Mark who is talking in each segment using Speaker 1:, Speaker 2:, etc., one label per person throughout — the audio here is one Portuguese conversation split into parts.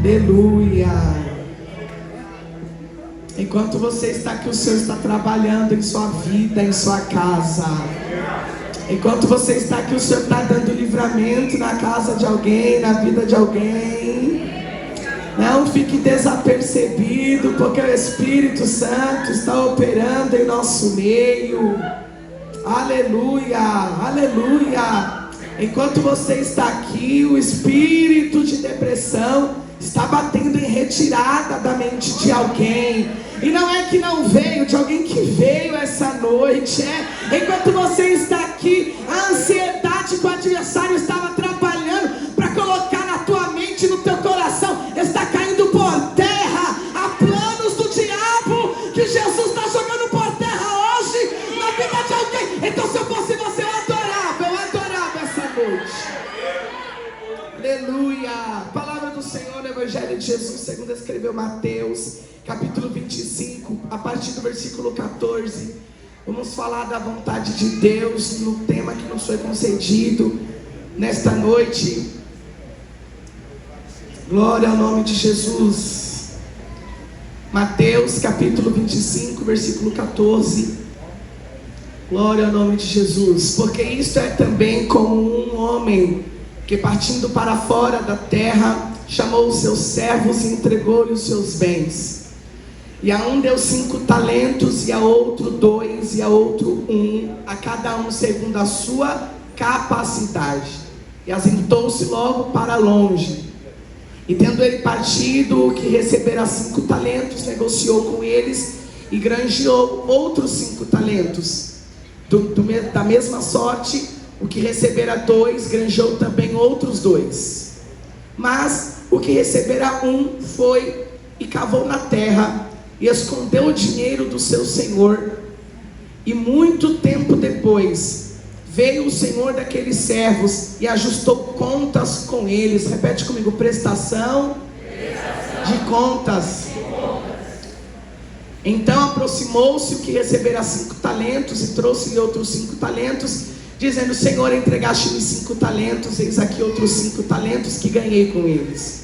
Speaker 1: Aleluia. Enquanto você está aqui, o Senhor está trabalhando em sua vida, em sua casa. Enquanto você está aqui, o Senhor está dando livramento na casa de alguém, na vida de alguém. Não fique desapercebido, porque o Espírito Santo está operando em nosso meio. Aleluia, aleluia. Enquanto você está aqui, o espírito de depressão está batendo em retirada da mente de alguém. E não é que não veio, de alguém que veio essa noite. Enquanto você está aqui, a ansiedade que o adversário estava atrapalhando para colocar na tua mente, no teu coração, está caindo por terra. Há planos do diabo que Jesus está jogando por terra hoje na vida de alguém. Então, se eu fosse você, eu adorava essa noite. Aleluia. Palavra do Senhor no Evangelho de Jesus, segundo escreveu Mateus, capítulo 25, a partir do versículo 14. Vamos falar da vontade de Deus no tema que nos foi concedido nesta noite. Glória ao nome de Jesus. Mateus capítulo 25, versículo 14. Glória ao nome de Jesus. Porque isto é também como um homem que, partindo para fora da terra, chamou os seus servos e entregou-lhe os seus bens. E a um deu 5 talentos, e a outro 2, e a outro 1, a cada um segundo a sua capacidade. E ausentou-se logo para longe. E tendo ele partido, o que recebera 5 talentos, negociou com eles e granjeou outros 5 talentos. Da mesma sorte, o que recebera 2, granjeou também outros 2. Mas o que recebera 1 foi e cavou na terra, e escondeu o dinheiro do seu senhor. E muito tempo depois veio o senhor daqueles servos e ajustou contas com eles. Repete comigo: prestação de contas. Então aproximou-se o que recebera 5 talentos e trouxe-lhe outros 5 talentos, dizendo: Senhor, entregaste-me 5 talentos, eis aqui outros 5 talentos que ganhei com eles.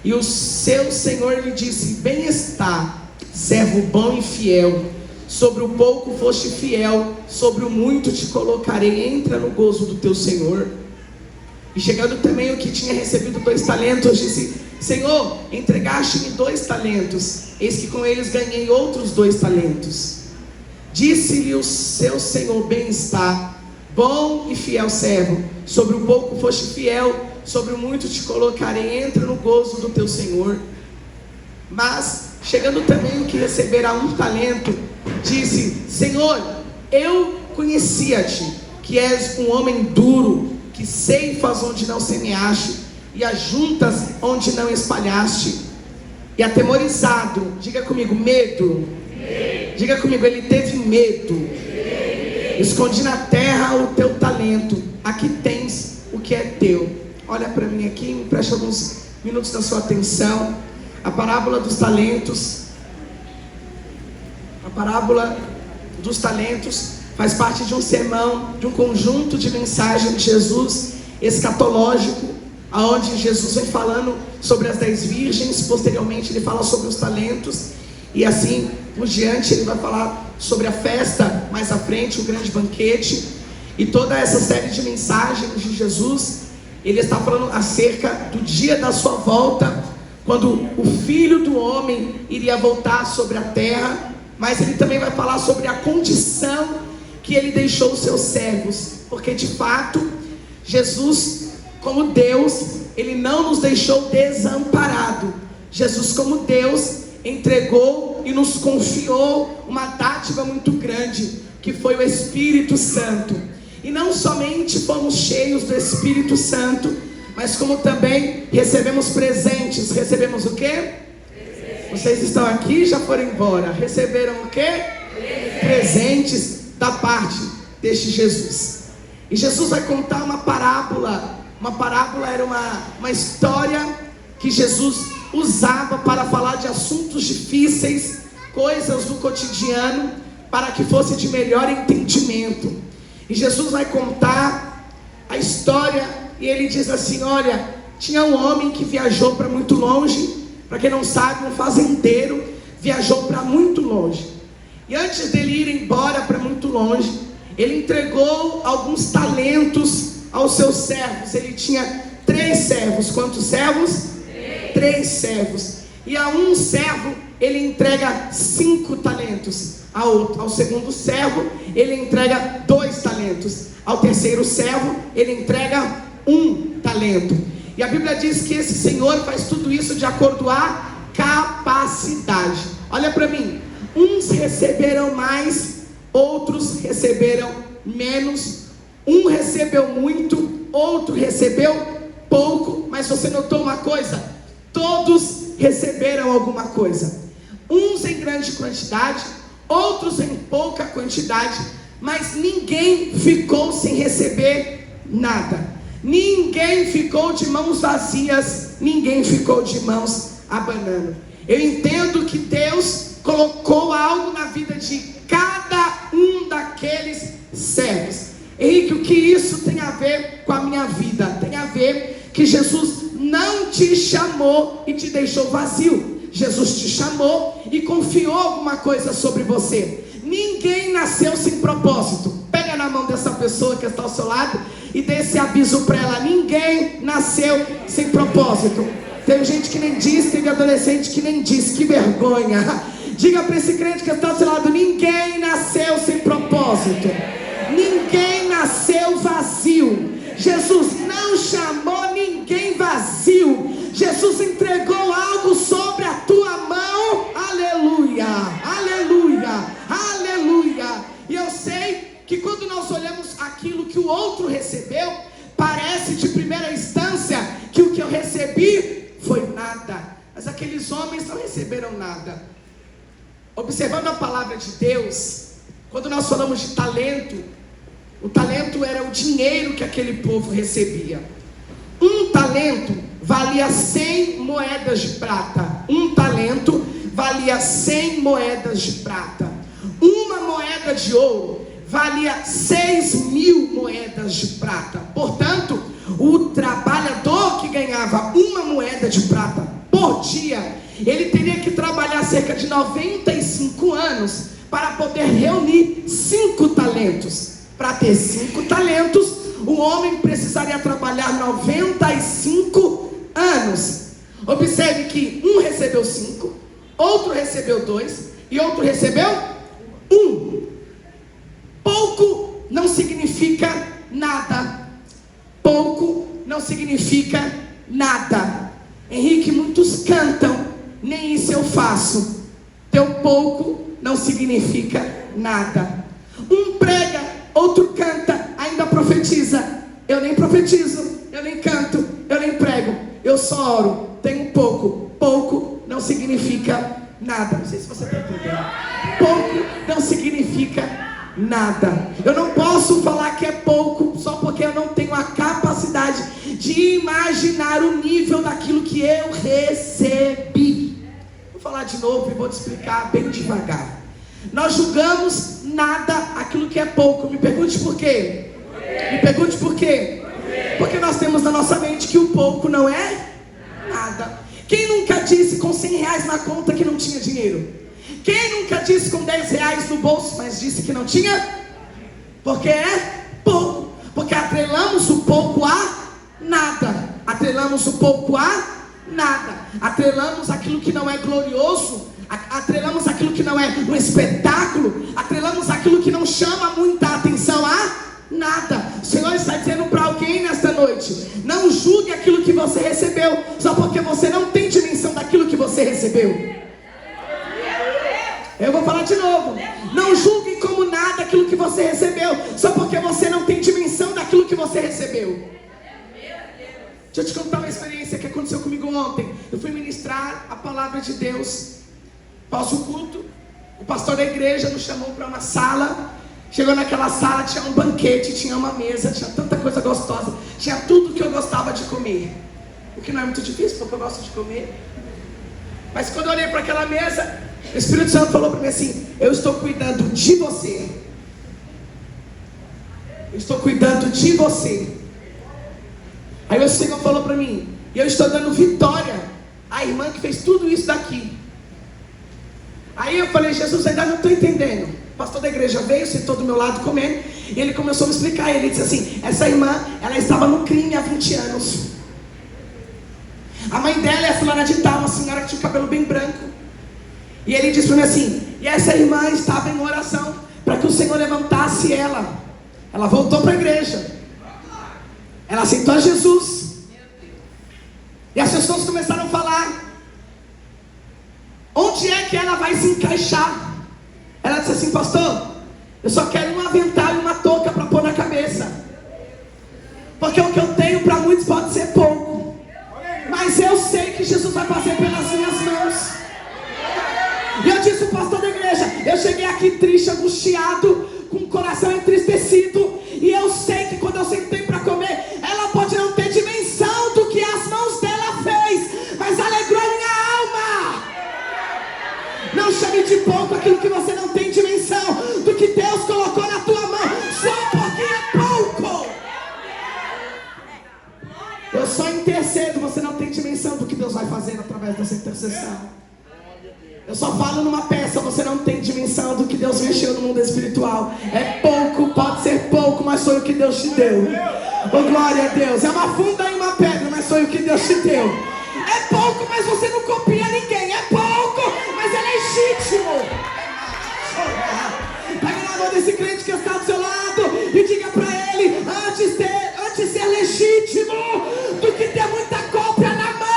Speaker 1: E o seu senhor lhe disse: bem está, servo bom e fiel, sobre o pouco foste fiel, sobre o muito te colocarei, entra no gozo do teu senhor. E chegando também o que tinha recebido 2 talentos, disse: Senhor, entregaste-me 2 talentos, eis que com eles ganhei outros 2 talentos. Disse-lhe o seu senhor: bem está, bom e fiel servo, sobre o pouco foste fiel, sobre o muito te colocarei, entra no gozo do teu senhor. Mas chegando também o que recebera 1 talento, disse: Senhor, eu conhecia-te, que és um homem duro, que ceifas onde não semeaste, e ajuntas onde não espalhaste. E atemorizado, diga comigo, medo. Diga comigo, ele teve medo. Escondi na terra o teu talento, aqui tens o que é teu. Olha para mim aqui, me preste alguns minutos da sua atenção. A parábola dos talentos, a parábola dos talentos faz parte de um sermão, de um conjunto de mensagens de Jesus escatológico, aonde Jesus vem falando sobre as 10 virgens. Posteriormente ele fala sobre os talentos, e assim por diante ele vai falar sobre a festa mais à frente, o grande banquete. E toda essa série de mensagens de Jesus, ele está falando acerca do dia da sua volta, quando o Filho do Homem iria voltar sobre a terra. Mas ele também vai falar sobre a condição que ele deixou os seus servos, porque de fato Jesus, como Deus, ele não nos deixou desamparado. Jesus, como Deus, entregou e nos confiou uma dádiva muito grande, que foi o Espírito Santo. E não somente fomos cheios do Espírito Santo, mas como também recebemos presentes. Recebemos o quê? Vocês estão aqui e já foram embora. Receberam o quê? Presentes da parte deste Jesus. E Jesus vai contar uma parábola. Uma parábola era uma história que Jesus usava para falar de assuntos difíceis, coisas do cotidiano, para que fosse de melhor entendimento. E Jesus vai contar a história, e ele diz assim: olha, tinha um homem que viajou para muito longe. Para quem não sabe, um fazendeiro viajou para muito longe. E antes dele ir embora para muito longe, ele entregou alguns talentos aos seus servos. Ele tinha 3 servos. Quantos servos? 3 servos. E a um servo ele entrega 5 talentos. Ao segundo servo ele entrega 2 talentos. Ao terceiro servo ele entrega 1 talento. E a Bíblia diz que esse Senhor faz tudo isso de acordo à capacidade. Olha para mim. Uns receberam mais, outros receberam menos. Um recebeu muito, outro recebeu pouco. Mas você notou uma coisa? Todos receberam alguma coisa. Uns em grande quantidade, outros em pouca quantidade. Mas ninguém ficou sem receber nada. Ninguém ficou de mãos vazias, ninguém ficou de mãos abanando. Eu entendo que Deus colocou algo na vida de cada um daqueles servos. Henrique, o que isso tem a ver com a minha vida? Tem a ver que Jesus não te chamou e te deixou vazio. Jesus te chamou e confiou alguma coisa sobre você. Ninguém nasceu sem propósito. Pega na mão dessa pessoa que está ao seu lado e dê esse aviso para ela. Ninguém nasceu sem propósito. Tem gente que nem diz, teve adolescente que nem diz. Que vergonha. Diga para esse crente que está ao seu lado: ninguém nasceu sem propósito. Ninguém nasceu vazio. Jesus não chamou ninguém vazio. Jesus entregou algo sobre a tua mão. Aleluia, aleluia, aleluia. E eu sei que quando nós olhamos aquilo que o outro recebeu, parece de primeira instância que o que eu recebi foi nada. Mas aqueles homens não receberam nada. Observando a palavra de Deus, quando nós falamos de talento, o talento era o dinheiro que aquele povo recebia. Um talento valia 100 moedas de prata. Um talento valia 100 moedas de prata. Uma moeda de ouro valia 6.000 moedas de prata. Portanto, o trabalhador que ganhava uma moeda de prata por dia, ele teria que trabalhar cerca de 95 anos para poder reunir 5 talentos. Para ter 5 talentos, o homem precisaria trabalhar 95 anos. Observe que um recebeu 5, outro recebeu 2 e outro recebeu 1. Pouco não significa nada. Pouco não significa nada. Henrique, muitos cantam, nem isso eu faço. Teu pouco não significa nada. Um prega, outro canta, ainda profetiza. Eu nem profetizo, eu nem canto, eu nem prego, eu só oro, tenho pouco. Pouco não significa nada. Não sei se você está entendendo. Pouco não significa nada. Eu não posso falar que é pouco só porque eu não tenho a capacidade de imaginar o nível daquilo que eu recebi. Vou falar de novo e vou te explicar bem devagar. Nós julgamos nada aquilo que é pouco. Me pergunte por quê? Me pergunte por quê? Porque nós temos na nossa mente que o pouco não é nada. Quem nunca disse com 100 reais na conta que não tinha dinheiro? Quem nunca disse com 10 reais no bolso, mas disse que não tinha? Porque é pouco. Porque atrelamos o pouco a nada. Atrelamos o pouco a nada. Atrelamos aquilo que não é glorioso. Atrelamos aquilo que não é um espetáculo. Atrelamos aquilo que não chama muita atenção a nada. O Senhor está dizendo para alguém nesta noite: não julgue aquilo que você recebeu só porque você não tem dimensão daquilo que você recebeu. Eu vou falar de novo. Não julgue como nada aquilo que você recebeu só porque você não tem dimensão daquilo que você recebeu. Deixa eu te contar uma experiência que aconteceu comigo ontem. Eu fui ministrar a palavra de Deus. Após o culto, o pastor da igreja nos chamou para uma sala. Chegou naquela sala, tinha um banquete, tinha uma mesa, tinha tanta coisa gostosa, tinha tudo que eu gostava de comer. O que não é muito difícil, porque eu gosto de comer. Mas quando eu olhei para aquela mesa, o Espírito Santo falou para mim assim: eu estou cuidando de você. Eu estou cuidando de você. Aí o Senhor falou para mim: E eu estou dando vitória à irmã que fez tudo isso daqui. Aí eu falei, Jesus, ainda não estou entendendo. O pastor da igreja veio, sentou do meu lado comendo, e ele começou a me explicar. Ele disse assim, essa irmã, ela estava no crime há 20 anos. A mãe dela é a fulana de tal, uma senhora que tinha o cabelo bem branco. E ele disse para mim assim, e essa irmã estava em oração para que o Senhor levantasse ela. Ela voltou para a igreja. Ela aceitou Jesus. E as pessoas começaram a falar, onde é que ela vai se encaixar? Ela disse assim, pastor, eu só quero um avental e uma touca para pôr na cabeça. Porque o que eu tenho para muitos pode ser pouco. Mas eu sei que Jesus vai fazer pelas minhas mãos. E eu disse, pastor da igreja, eu cheguei aqui triste, angustiado, com o coração entristecido. E eu sei que quando eu sentei para comer, ela pode não ter dimensão do que as mãos dela fez, mas alegrou a minha alma. Não chame de pouco aquilo que você não tem dimensão do que Deus colocou na tua mão, só porque é pouco. Eu só intercedo, você não tem dimensão do que Deus vai fazer através dessa intercessão. Eu só falo numa peça, você não tem dimensão do que Deus mexeu no mundo espiritual. É pouco, pode ser pouco, mas foi o que Deus te deu. Oh, glória a Deus. É uma funda e uma pedra, mas foi o que Deus te deu. É pouco, mas você não copia ninguém. É pouco, mas é legítimo. Pega na mão desse crente que está do seu lado e diga para ele, antes de ser legítimo do que ter muita cópia na mão,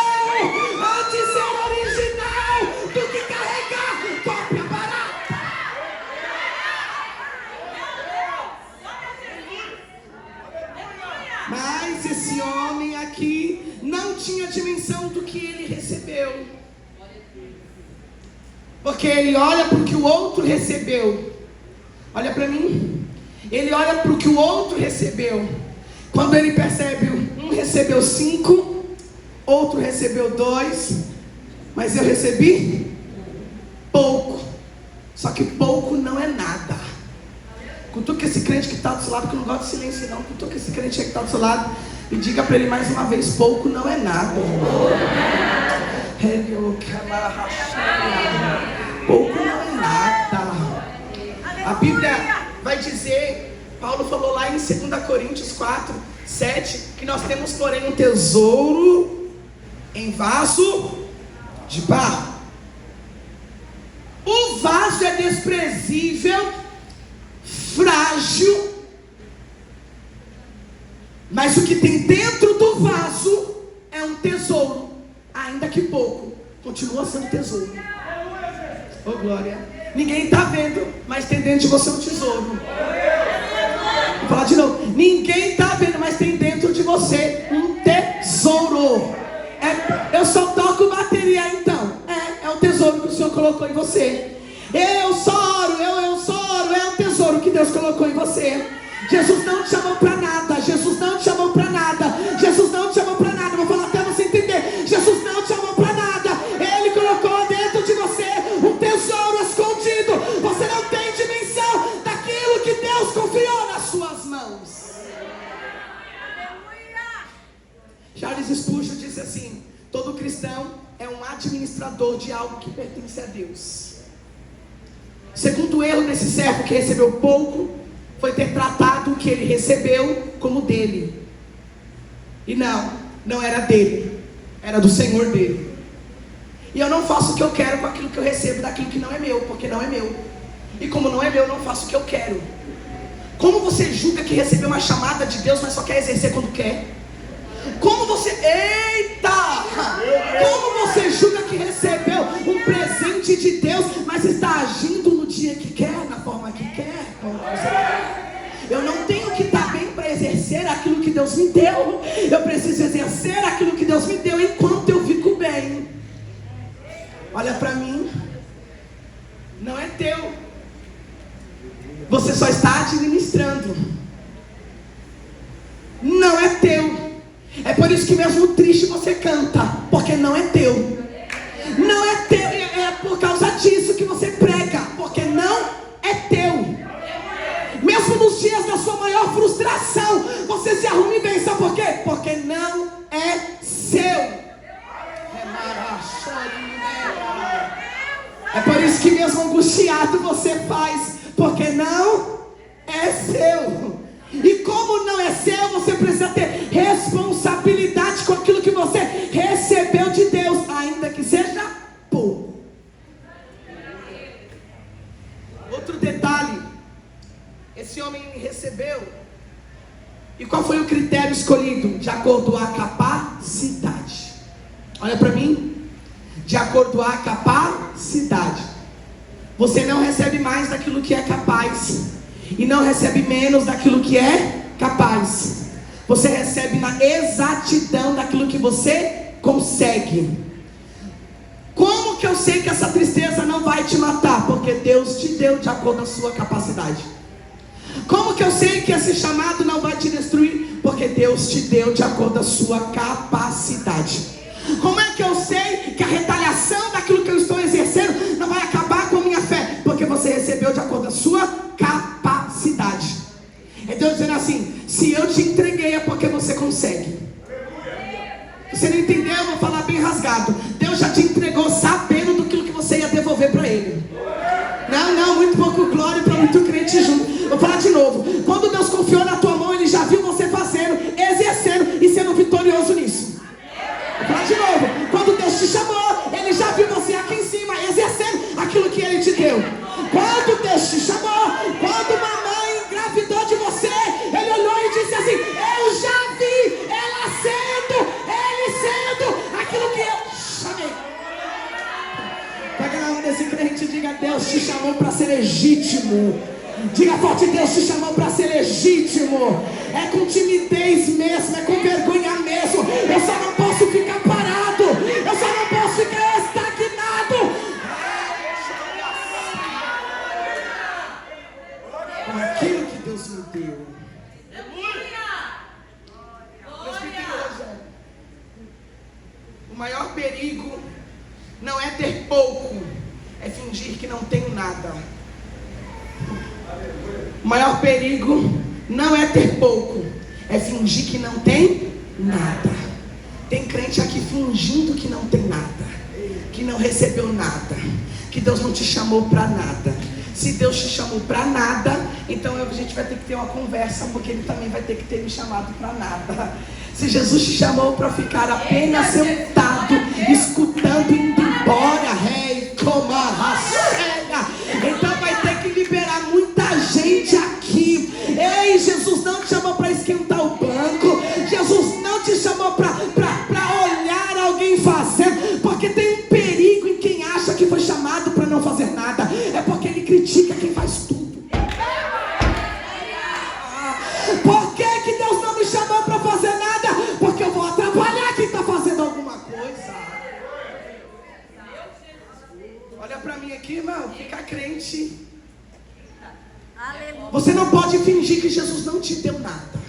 Speaker 1: antes ser original do que carregar cópia barata. Mas esse homem aqui não tinha dimensão do que ele recebeu. Porque ele olha para o que o outro recebeu. Olha para mim. Ele olha para o que o outro recebeu. Quando ele percebe, um recebeu 5, outro recebeu 2, mas eu recebi pouco. Só que pouco não é nada. Cutuca esse crente que está do seu lado, que eu não gosto de silêncio não. Cutuca esse crente que está do seu lado e diga para ele mais uma vez, pouco não é nada. Pouco não é nada. A Bíblia vai dizer, Paulo falou lá em 2 Coríntios 4, 7, que nós temos porém um tesouro em vaso de barro. O vaso é desprezível, frágil, mas o que tem dentro do vaso é um tesouro, ainda que pouco, continua sendo tesouro. Oh glória! Ninguém está vendo, mas tem dentro de você um tesouro. Vou falar de novo. Ninguém está vendo, mas tem dentro de você um tesouro. Eu só toco bateria então. É o tesouro que o Senhor colocou em você. Eu só oro, é o tesouro que Deus colocou em você. Jesus não te chamou para nada. Jesus não te chamou para nada. Jesus não te chamou para nada. Vou falar até você entender. Jesus não te chamou para nada. Ele colocou dentro de você um tesouro escondido. Você não tem dimensão daquilo que Deus confiou nas suas mãos. Charles Spurgeon disse assim: todo cristão é um administrador de algo que pertence a Deus. O segundo erro desse servo que recebeu pouco foi ter tratado o que ele recebeu como dele. E não era dele, era do Senhor dele. E eu não faço o que eu quero com aquilo que eu recebo daquilo que não é meu, porque não é meu. E como não é meu, eu não faço o que eu quero. Como você julga que recebeu uma chamada de Deus, mas só quer exercer quando quer? Como você... Eita! Como você julga que recebeu um presente de Deus, mas está agindo no dia que quer, na forma que quer? Eu não tenho que estar bem para exercer aquilo que Deus me deu. Eu preciso exercer aquilo que Deus me deu enquanto eu fico bem. Olha para mim. Não é teu. Você só está administrando. Não é teu. É por isso que mesmo triste você canta, porque não é teu. Não é teu. É por causa disso que você prega, porque não é teu. Mesmo nos dias da sua maior frustração, você se arruma e vem. Sabe por quê? Porque não é seu. seu. É por isso que mesmo angustiado você faz, porque não é seu. E como não é seu, você precisa ter responsabilidade com aquilo que você recebeu de Deus, ainda que seja pouco. Outro detalhe, esse homem recebeu, e qual foi o critério escolhido? De acordo com a capacidade. Olha para mim. De acordo com a capacidade. Você não recebe mais daquilo que é capaz, e não recebe menos daquilo que é capaz. Você recebe na exatidão daquilo que você consegue. Como que eu sei que essa tristeza não vai te matar? Porque Deus te deu de acordo com a sua capacidade. Como que eu sei que esse chamado não vai te destruir? Porque Deus te deu de acordo com a sua capacidade. Como é que eu sei que a retaliação daquilo que eu estou exercendo não vai acabar com a minha fé? Porque você recebeu de acordo com a sua capacidade. É Deus dizendo assim: se eu te entreguei é porque você consegue. Você não entendeu? Eu vou falar bem rasgado. Deus já te entregou sabendo do que você ia devolver para Ele. Não, muito pouco glória para muito crente junto. Vou falar de novo. Quando Deus confiou na tua mão, Ele já viu você fazendo, exercendo e sendo vitorioso nisso. Vou falar de novo. Quando Deus te chamou, Ele já viu você aqui em cima, exercendo aquilo que Ele te deu. Quando Deus te chamou, quando uma mãe engravidou de você, Ele olhou e disse assim: eu já vi ela sendo, Ele sendo aquilo que eu chamei. Pega na mão desse crente e diga: Deus te chamou para ser legítimo. Diga forte: Deus te chamou para ser legítimo. É com timidez mesmo, é com vergonha mesmo. Eu só não posso ficar parado, eu só não posso ficar estagnado. Com aquilo que Deus me deu. O maior perigo não é ter pouco, é fingir que não tenho nada. O maior perigo não é ter pouco, é fingir que não tem nada. Tem crente aqui fingindo que não tem nada, que não recebeu nada, que Deus não te chamou para nada. Se Deus te chamou para nada, então a gente vai ter que ter uma conversa, porque Ele também vai ter que ter me chamado para nada. Se Jesus te chamou para ficar apenas sentado, escutando, indo embora, rei, coma a cega, então vai ter que liberar muita gente aqui. Ei, Jesus não te chamou para esquentar o banco. Jesus não te chamou para olhar alguém fazendo, porque tem um perigo em quem acha que foi chamado para não fazer nada. É porque ele critica quem faz tudo. Por que Deus não me chamou para fazer nada? Porque eu vou atrapalhar quem está fazendo alguma coisa. Olha para mim aqui, irmão. Fica crente. Você não pode fingir que Jesus não te deu nada.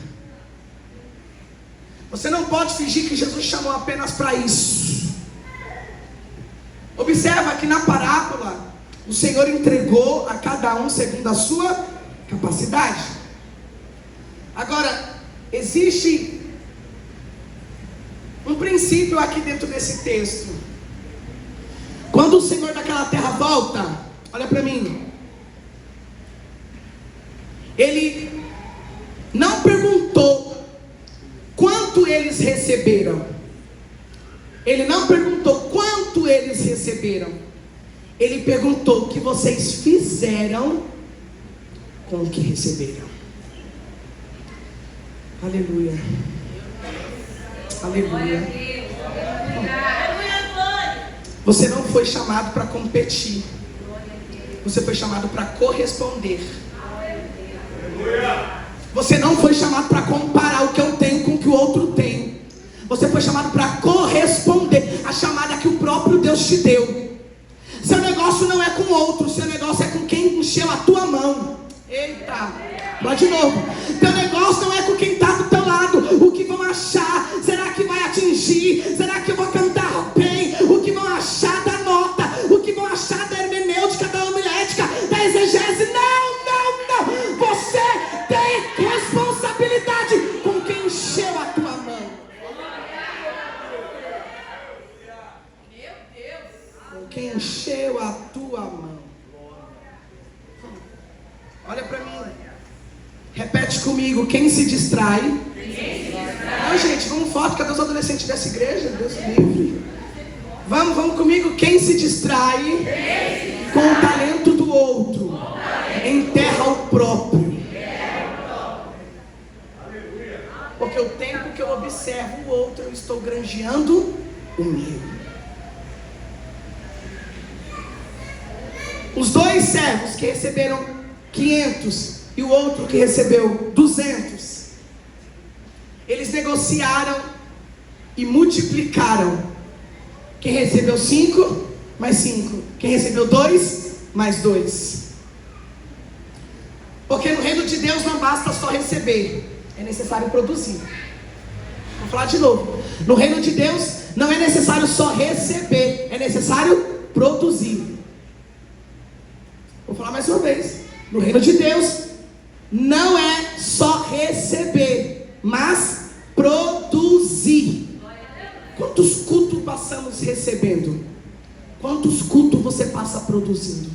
Speaker 1: Você não pode fingir que Jesus chamou apenas para isso. Observa que na parábola o Senhor entregou a cada um segundo a sua capacidade. Agora, existe um princípio aqui dentro desse texto. Quando o Senhor daquela terra volta, olha para mim, Ele não perguntou quanto eles receberam. Ele não perguntou quanto eles receberam. Ele perguntou o que vocês fizeram com o que receberam. Aleluia. Aleluia. Você não foi chamado para competir. Você foi chamado para corresponder. Você não foi chamado para comparar o que eu tenho com o que o outro tem. Você foi chamado para corresponder à chamada que o próprio Deus te deu. Seu negócio não é com o outro, seu negócio é com quem encheu a tua mão. Eita, vai de novo. Teu negócio não é com quem está do teu lado. O que vão achar? Será que vai atingir? Será que eu vou cantar bem? O que vão achar da nota? O que vão achar da hermenêutica, da homilética, da exegese? Não. Você tem responsabilidade com quem encheu a tua mão. quem encheu a tua mão. Olha para mim. Repete comigo, quem se distrai? Não, gente, vamos forte, cadê os adolescentes dessa igreja? Deus livre. Vamos comigo, quem se distrai com o talento do outro, enterra o próprio. Porque o tempo que eu observo o outro, eu estou granjeando o meu. Os dois servos que receberam 500 e o outro que recebeu 200, eles negociaram e multiplicaram. Quem recebeu 5, mais 5. Quem recebeu 2, mais 2. Porque no reino de Deus não basta só receber, é necessário produzir. Vou falar de novo. No reino de Deus não é necessário só receber, é necessário produzir. Vou falar mais uma vez. No reino de Deus não é só receber, mas produzir. Quantos cultos passamos recebendo? Quantos cultos você passa produzindo?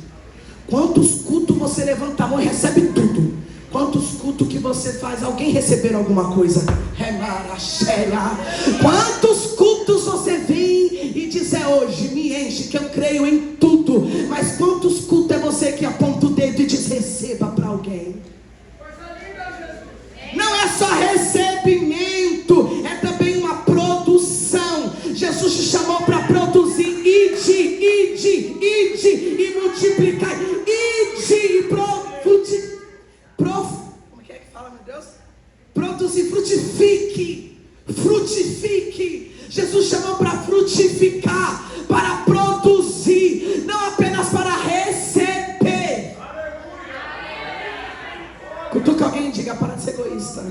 Speaker 1: Quantos cultos você levanta a mão e recebe tudo? Quantos cultos que você faz alguém receber alguma coisa? Quantos cultos você vem e diz hoje, me enche, que eu creio em tudo. Mas quantos cultos é você que aponta o dedo e diz receba para alguém? Não é só recebimento, é também uma produção. Jesus te chamou para produzir. Ide e multiplicar. Ide e como é que fala, meu Deus? Produzir, frutifique. Jesus chamou para frutificar, para produzir, não apenas para receber. Cutuca alguém e diga, para de ser egoísta.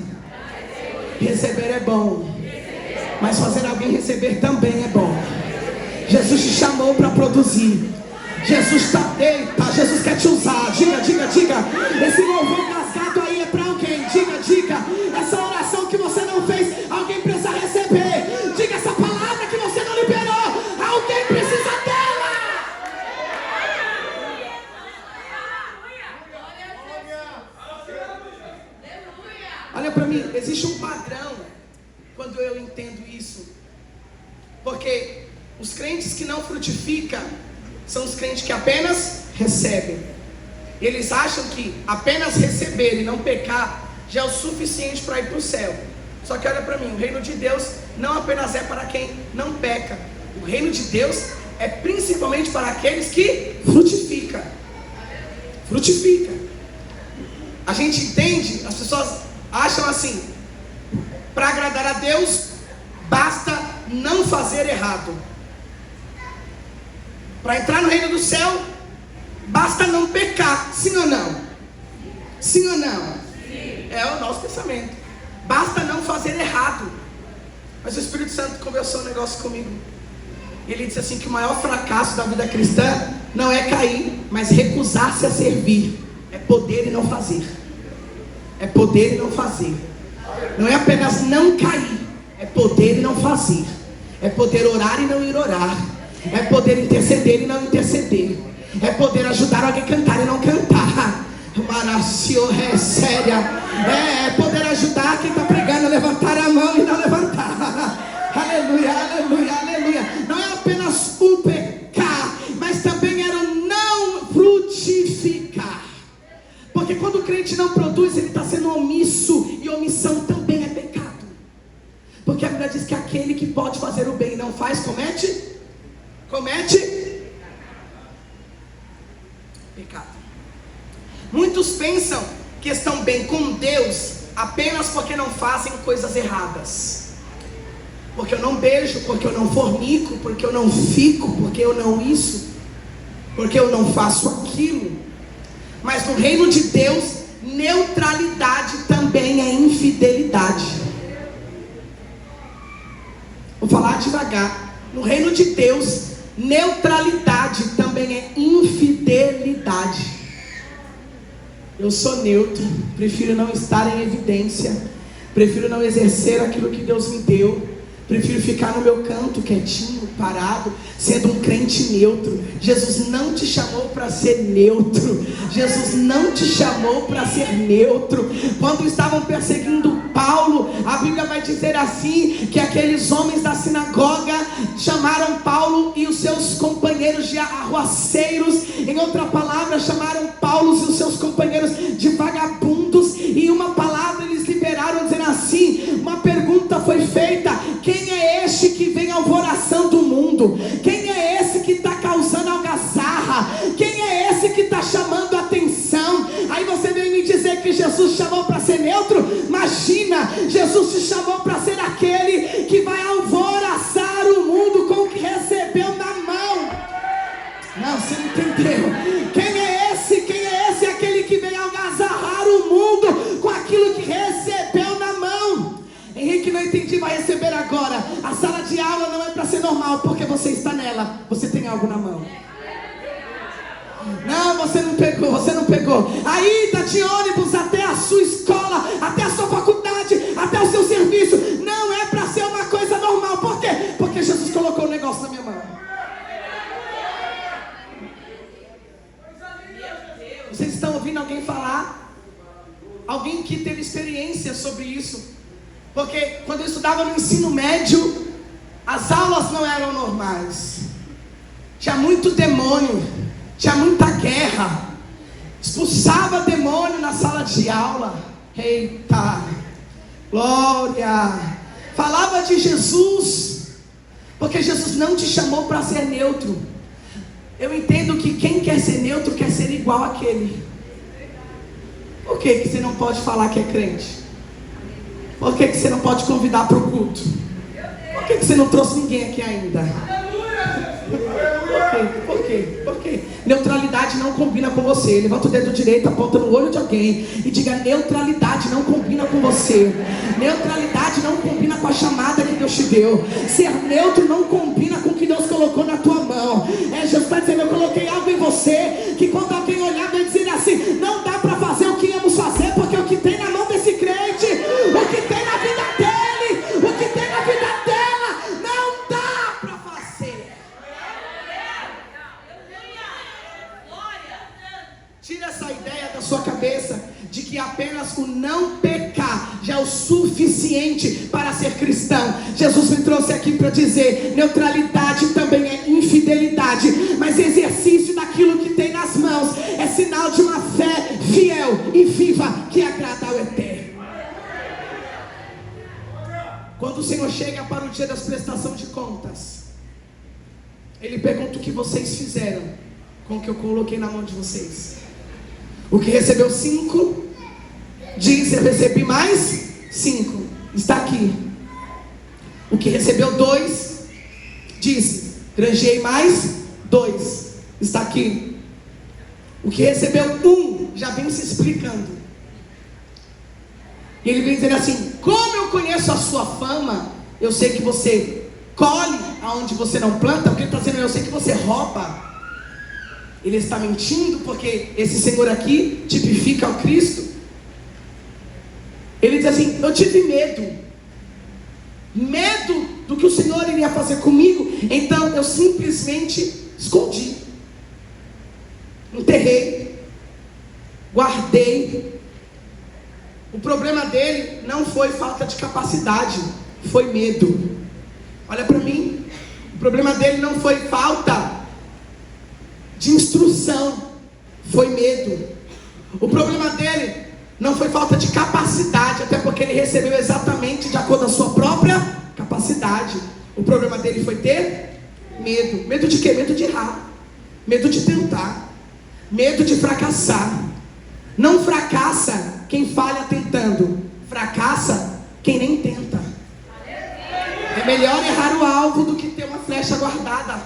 Speaker 1: Receber é bom, mas fazer alguém receber também é bom. Jesus te chamou para produzir. Jesus está deita, Jesus quer te usar. Diga. Esse louvor rasgado aí é para alguém. Diga. Essa oração que você não fez, alguém precisa receber. Diga essa palavra que você não liberou, alguém precisa dela. Olha para mim, existe um padrão quando eu entendo isso. Porque os crentes que não frutificam são os crentes que apenas recebem. Eles acham que apenas receber e não pecar já é o suficiente para ir para o céu. Só que olha para mim, o reino de Deus não apenas é para quem não peca. O reino de Deus é principalmente para aqueles que frutificam. A gente entende, as pessoas acham assim, para agradar a Deus basta não fazer errado. Para entrar no reino do céu, basta não pecar. Sim ou não? Sim. É o nosso pensamento. Basta não fazer errado. Mas o Espírito Santo conversou um negócio comigo. Ele disse assim, que o maior fracasso da vida cristã não é cair, mas recusar-se a servir. É poder e não fazer. Não é apenas não cair, é poder e não fazer. É poder orar e não ir orar. É poder interceder e não interceder. É poder ajudar alguém a cantar e não cantar. É poder ajudar quem está pregando a levantar a mão e não levantar. Aleluia. Não é apenas o pecar, mas também era o não frutificar. Porque quando o crente não produz, ele está sendo omisso. E omissão também é pecado. Porque a Bíblia diz que aquele que pode fazer o bem e não faz, comete pecado. Muitos pensam que estão bem com Deus apenas porque não fazem coisas erradas. Porque eu não beijo, porque eu não fornico, porque eu não fico, porque eu não isso, porque eu não faço aquilo. Mas no reino de Deus, neutralidade também é infidelidade. Vou falar devagar. No reino de Deus, neutralidade também é infidelidade. Eu sou neutro, prefiro não estar em evidência, prefiro não exercer aquilo que Deus me deu, Prefiro ficar no meu canto, quietinho, parado, sendo um crente neutro. Jesus não te chamou para ser neutro. Jesus não te chamou para ser neutro. Quando estavam perseguindo Paulo, a Bíblia vai dizer assim, que aqueles homens da sinagoga chamaram Paulo e os seus companheiros de arruaceiros. Em outra palavra, chamaram Paulo e os seus companheiros de vagabundos. E uma palavra eles liberaram dizendo assim, uma pergunta foi feita: quem é este que vem alvoraçando o mundo? Quem é esse que está causando algazarra? Quem é esse que está chamando atenção? Aí você vem me dizer que Jesus chamou para ser neutro? Imagina, Jesus te chamou para ser aquele que vai alvoraçar o mundo com o que recebeu na mão. Não, você não entendeu. Quem é esse? Quem é esse? Aquele que vem algazarrar o mundo com aquilo que recebeu na mão. Henrique, não entendi, vai receber agora. A sala de aula não é para ser normal, porque você está nela, você tem algo na mão. Não, você não pegou, você não pegou. A ida de ônibus até a sua escola, até a sua faculdade, até o seu serviço, não é para ser uma coisa normal. Por quê? Porque Jesus colocou o negócio na minha mão. Vocês estão ouvindo alguém falar? Alguém que teve experiência sobre isso? Porque quando eu estudava no ensino médio, as aulas não eram normais. Tinha muito demônio, tinha muita guerra. Expulsava demônio na sala de aula. Eita, glória. Falava de Jesus, porque Jesus não te chamou para ser neutro. Eu entendo que quem quer ser neutro quer ser igual àquele. Por que você não pode falar que é crente? Por que você não pode convidar para o culto? Por que você não trouxe ninguém aqui ainda? Por quê? Neutralidade não combina com você. Levanta o dedo direito, aponta no olho de alguém e diga: neutralidade não combina com você. Neutralidade não combina com a chamada que Deus te deu. Ser neutro não combina com o que Deus colocou na tua mão. Jesus está dizendo: eu coloquei algo em você que quando alguém olhar vai dizer assim: não dá para fazer o que íamos fazer, porque o que tem na mão desse crente, o que tem na vida dele, o que tem na vida dela, não dá para fazer. Tira essa ideia da sua cabeça de que apenas o não pecar já é o suficiente para ser cristão. Jesus me trouxe aqui para dizer: neutralidade também é infidelidade, mas exercício daquilo que tem nas mãos é sinal de uma fé fiel e viva que agrada ao Eterno. Quando o Senhor chega para o dia das prestações de contas, Ele pergunta o que vocês fizeram com o que eu coloquei na mão de vocês. O que recebeu 5, diz: eu recebi mais 5, está aqui. O que recebeu 2, diz: granjei mais 2, está aqui. O que recebeu 1, já vem se explicando. E ele vem dizer assim: como eu conheço a sua fama, eu sei que você colhe aonde você não planta. Porque ele está dizendo: eu sei que você rouba. Ele está mentindo, porque esse Senhor aqui tipifica o Cristo. Ele diz assim: eu tive medo do que o Senhor iria fazer comigo, então eu simplesmente escondi, enterrei, guardei. O problema dele não foi falta de capacidade, foi medo. Olha para mim, o problema dele não foi falta de instrução, foi medo. O problema dele não foi falta de capacidade, até porque ele recebeu exatamente de acordo com a sua própria capacidade. O problema dele foi ter medo. Medo de quê? Medo de errar, medo de tentar, medo de fracassar. Não fracassa quem falha tentando, fracassa quem nem tenta. É melhor errar o alvo do que ter uma flecha guardada.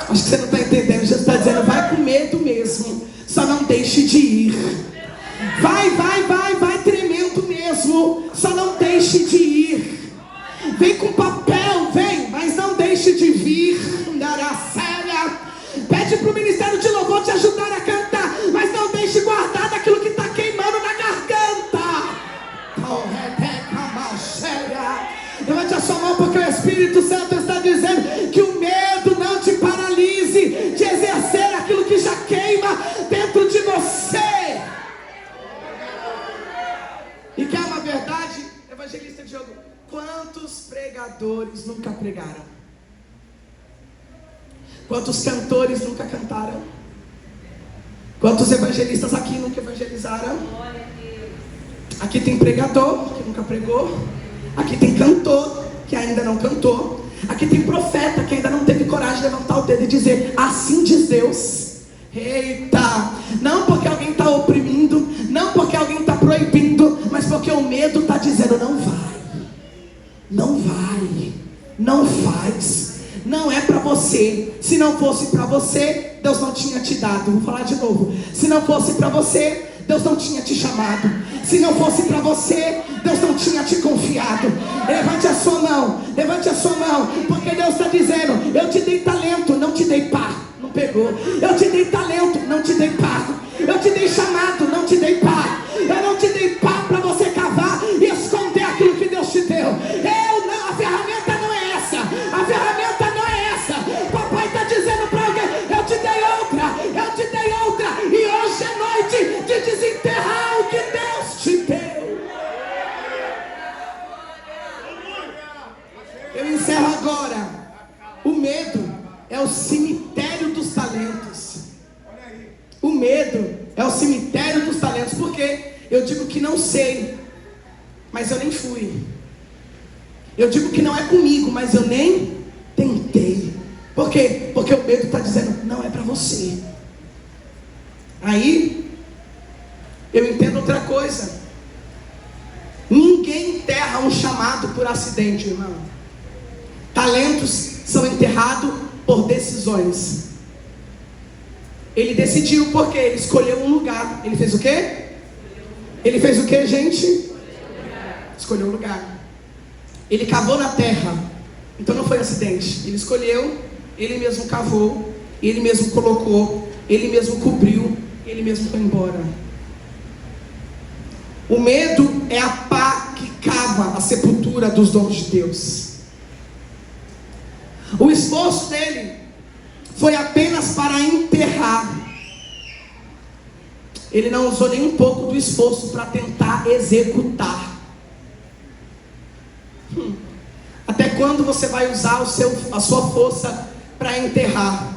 Speaker 1: Acho que você não está entendendo. Jesus está dizendo: vai com medo mesmo, só não deixe de ir. Vai tremendo mesmo, só não deixe de ir. Vem com papel, vem, mas não deixe de vir. Pede para o ministério de louvor te ajudar a cantar, mas não deixe guardado aquilo que está queimando na garganta. pregaram? Quantos cantores nunca cantaram? Quantos evangelistas aqui nunca evangelizaram? Aqui tem pregador que nunca pregou. Aqui tem cantor que ainda não cantou. Aqui tem profeta que ainda não teve coragem de levantar o dedo e dizer: assim diz Deus. Eita! Não porque alguém está oprimindo, não porque alguém está proibindo, mas porque o medo está dizendo: não vai, não vai, não faz, não é para você. Se não fosse para você, Deus não tinha te dado. Vou falar de novo. Se não fosse para você, Deus não tinha te chamado. Se não fosse para você, Deus não tinha te confiado. Levante a sua mão, levante a sua mão, porque Deus está dizendo: eu te dei talento, não te dei pá. Não pegou. Eu te dei talento, não te dei pá. Eu te dei chamado, não te dei pá. Eu não te dei pá para você cavar e esconder aquilo que Deus te deu. Eu não, a ferramenta não é essa. A ferramenta não é essa. Papai está dizendo para alguém: eu te dei outra, eu te dei outra. E hoje é noite de desenterrar o que Deus te deu. Eu encerro agora. O medo é o cemitério dos talentos. O medo é o cemitério dos talentos. Porque eu digo que não sei, mas eu nem fui. Eu digo que não é comigo, mas eu nem tentei. Por quê? Porque o medo está dizendo: não é para você. Aí eu entendo outra coisa. Ninguém enterra um chamado por acidente, irmão. Talentos são enterrados por decisões. Ele decidiu porque ele escolheu um lugar. Ele fez o quê? Ele fez o quê, gente? Escolheu um lugar. Ele cavou na terra. Então não foi acidente. Ele escolheu, ele mesmo cavou, ele mesmo colocou, ele mesmo cobriu, ele mesmo foi embora. O medo é a pá que cava a sepultura dos dons de Deus. O esforço dele foi apenas para enterrar. Ele não usou nem um pouco do esforço para tentar executar. Até quando você vai usar a sua força para enterrar?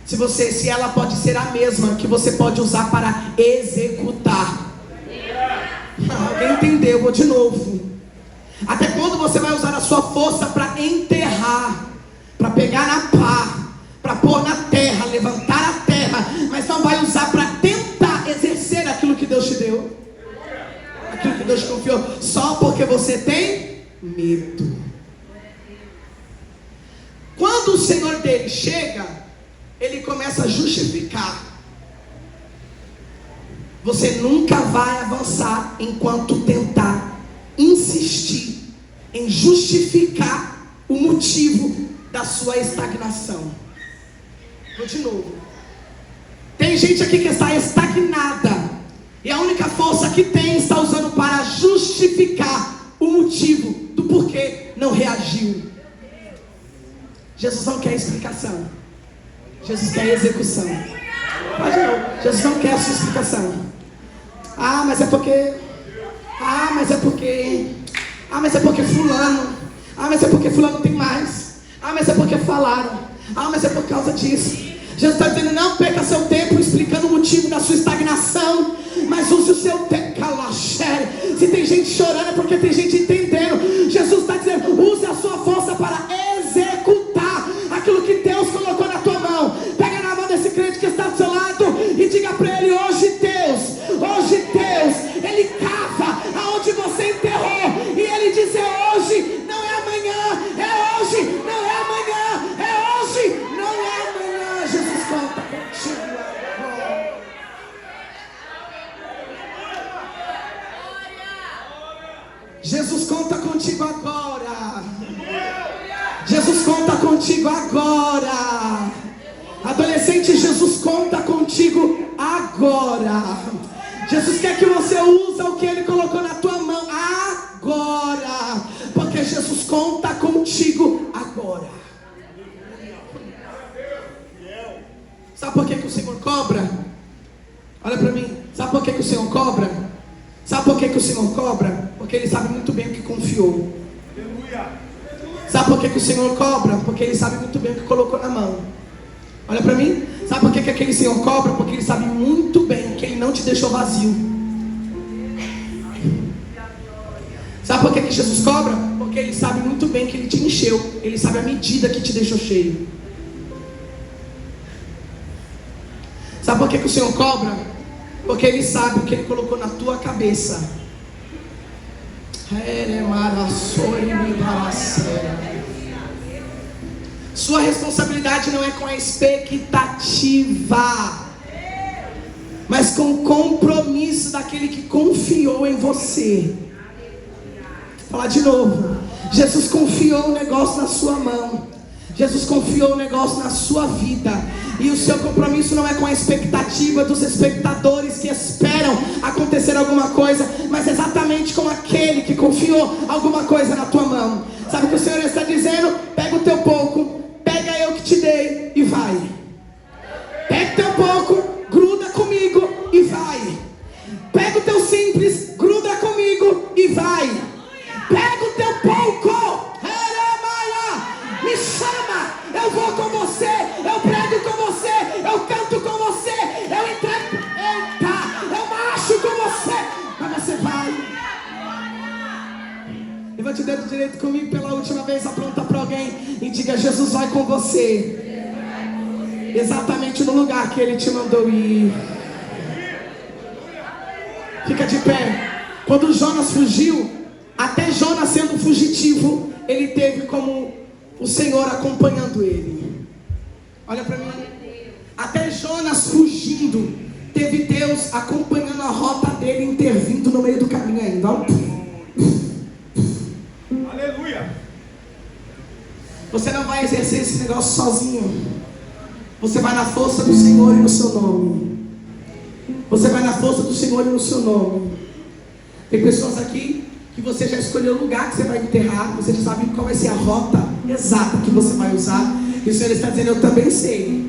Speaker 1: Se ela pode ser a mesma que você pode usar para executar. Alguém entendeu? Vou de novo. Até quando você vai usar a sua força para enterrar, para pegar na pá, para pôr na terra, levantar a terra, mas não vai usar para tentar exercer aquilo que Deus te deu, aquilo que Deus te confiou, só porque você tem medo. Quando o Senhor dele chega, ele começa a justificar. Você nunca vai avançar enquanto tentar insistir em justificar o motivo da sua estagnação. Vou de novo. Tem gente aqui que está estagnada, e a única força que tem está usando para justificar o motivo do porquê não reagiu. Jesus não quer explicação. Jesus quer execução. Pode não. Jesus não quer a sua explicação. Ah, mas é porque. Ah, mas é porque. Ah, mas é porque fulano. Ah, mas é porque fulano tem mais. Ah, mas é porque falaram. Ah, mas é por causa disso. Jesus está dizendo: não perca seu tempo explicando o motivo da sua estagnação, mas use o seu tempo. Se tem gente chorando é porque tem gente entendendo. Jesus está dizendo: use a sua força para executar aquilo que Deus colocou na tua mão. Pega na mão desse crente que está do seu lado e diga para ele: hoje Deus, Ele cava aonde você enterrou, e Ele diz: é hoje, não é amanhã, é hoje, não é amanhã, é hoje, não é amanhã. Jesus conta contigo agora. Jesus conta contigo agora. Jesus conta contigo agora. Adolescente, Jesus conta contigo agora. Jesus quer que você use o que Ele colocou na tua mão agora, porque Jesus conta contigo agora. Sabe por que o Senhor cobra? Olha para mim. Sabe por que o Senhor cobra? Sabe por que o Senhor cobra? Porque Ele sabe muito bem o que confiou. Sabe por que o Senhor cobra? Porque Ele sabe muito bem o que colocou na mão. Olha para mim. Sabe por que aquele Senhor cobra? Porque Ele sabe muito bem que Ele não te deixou vazio. Sabe por que Jesus cobra? Porque Ele sabe muito bem que Ele te encheu. Ele sabe a medida que te deixou cheio. Sabe por que o Senhor cobra? Porque Ele sabe o que Ele colocou na tua cabeça. Sua responsabilidade não é com a expectativa, mas com o compromisso daquele que confiou em você. Vou falar de novo. Jesus confiou um negócio na sua mão. Jesus confiou um negócio na sua vida. E o seu compromisso não é com a expectativa dos espectadores que esperam acontecer alguma coisa, mas exatamente com aquele que confiou alguma coisa na tua mão. Sabe o que o Senhor está dizendo? Pega o teu pouco, pega eu que te dei e vai. Pega o teu pouco, gruda comigo e vai. Pega o teu simples, gruda comigo e vai. Pega o teu pouco, me chama, eu vou com você, eu prego com você, eu canto com você, eu entrego, eu marcho com você, mas você vai. Levante o dedo direito comigo pela última vez, apronta para alguém e diga: Jesus vai com você, exatamente no lugar que Ele te mandou ir. Fica de pé. Quando Jonas fugiu, até Jonas sendo fugitivo, ele teve como o Senhor acompanhando ele. Olha para mim. Até Jonas fugindo, teve Deus acompanhando a rota dele, intervindo no meio do caminho ainda.
Speaker 2: Aleluia.
Speaker 1: Você não vai exercer esse negócio sozinho. Você vai na força do Senhor e no seu nome. Você vai na força do Senhor e no seu nome. Tem pessoas aqui que você já escolheu o lugar que você vai enterrar. Você já sabe qual vai ser a rota exata que você vai usar. E o Senhor está dizendo: eu também sei.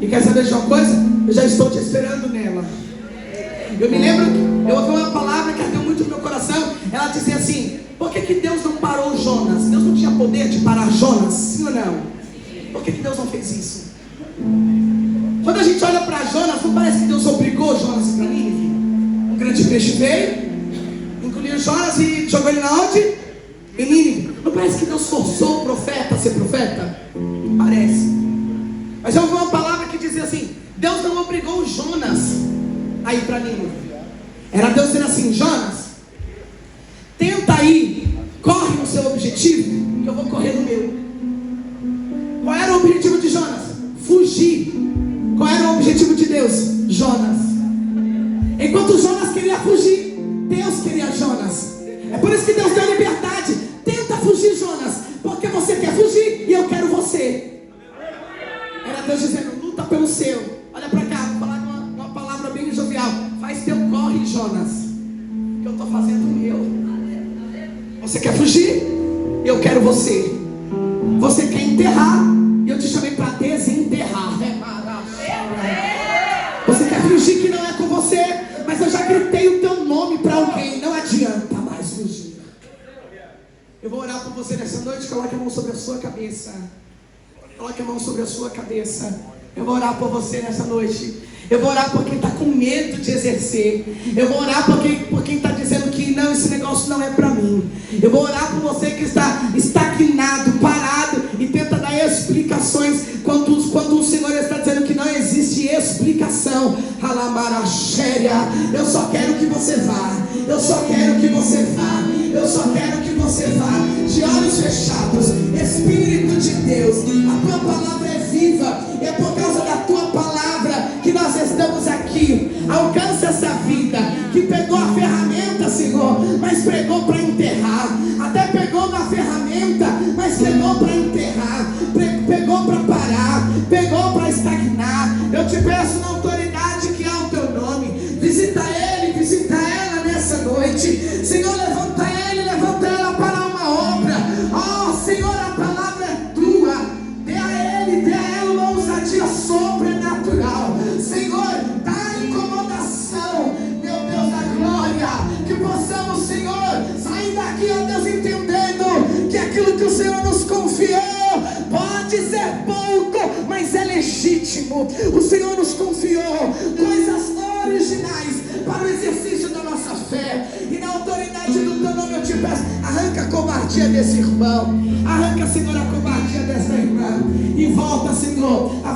Speaker 1: E quer saber de uma coisa? Eu já estou te esperando nela. Eu me lembro que eu ouvi uma palavra que ardeu muito no meu coração. Ela dizia assim: por que Deus não parou Jonas? Deus não tinha poder de parar Jonas? Sim ou não? Por que Deus não fez isso? Quando a gente olha para Jonas, não parece que Deus obrigou Jonas para Nínive? Um grande peixe veio, engoliu Jonas e jogou ele na onde? Em Nínive. Não parece que Deus forçou o profeta a ser profeta? Parece. Mas eu ouvi uma palavra que dizia assim: Deus não obrigou Jonas a ir para Nínive. Era Deus dizendo assim: Jonas, tenta ir, corre no seu objetivo, que eu vou correr no meu. Qual era o objetivo de Jonas? Fugir. Qual era o objetivo de Deus? Jonas. Enquanto Jonas queria fugir, Deus queria Jonas. É por isso que Deus deu liberdade. Tenta fugir, Jonas, porque você quer fugir e eu quero você. Era Deus dizendo: luta pelo seu. Olha para cá, vou falar uma palavra bem jovial. Faz teu corre, Jonas, que eu estou fazendo o meu. Você quer fugir? Eu quero você. Você quer enterrar? E eu te chamei para desenterrar. Você quer fingir que não é com você, mas eu já gritei o teu nome para alguém. Não adianta mais fugir. Eu vou orar por você nessa noite. Coloque a mão sobre a sua cabeça. Coloque a mão sobre a sua cabeça. Eu vou orar por você nessa noite. Eu vou orar por quem está com medo de exercer. Eu vou orar por quem está dizendo que não, esse negócio não é para mim. Eu vou orar por você que está estagnado, parado e tenta dar explicações quando o Senhor está dizendo que não existe explicação. Alamarachéria. Eu só quero que você vá. Eu só quero que você vá. Eu só quero que você vá. De olhos fechados. Espírito de Deus, a tua palavra é viva. É por causa da tua palavra que nós estamos aqui. Alcança essa vida que pegou a ferramenta, Senhor, mas pregou para enterrar. Até pegou na ferramenta, mas pegou para enterrar. Pegou para parar. Pegou para estagnar. Eu te peço na autoridade que há o teu nome. Visita ele, visita ela nessa noite. Senhor, levanta ele, levanta ela para uma obra. Oh, Senhor, a palavra é tua. Dê a ele, dê a ela uma ousadia sobrenatural. Senhor, dá incomodação, meu Deus da glória. Que possamos, Senhor, sair daqui, ó Deus, entendendo que aquilo que que o Senhor nos confiou pode ser pouco, mas é legítimo. O Senhor nos confiou coisas originais para o exercício da nossa fé. E na autoridade do teu nome eu te peço, arranca a covardia desse irmão, arranca, Senhor, a covardia dessa irmã, e volta, Senhor, a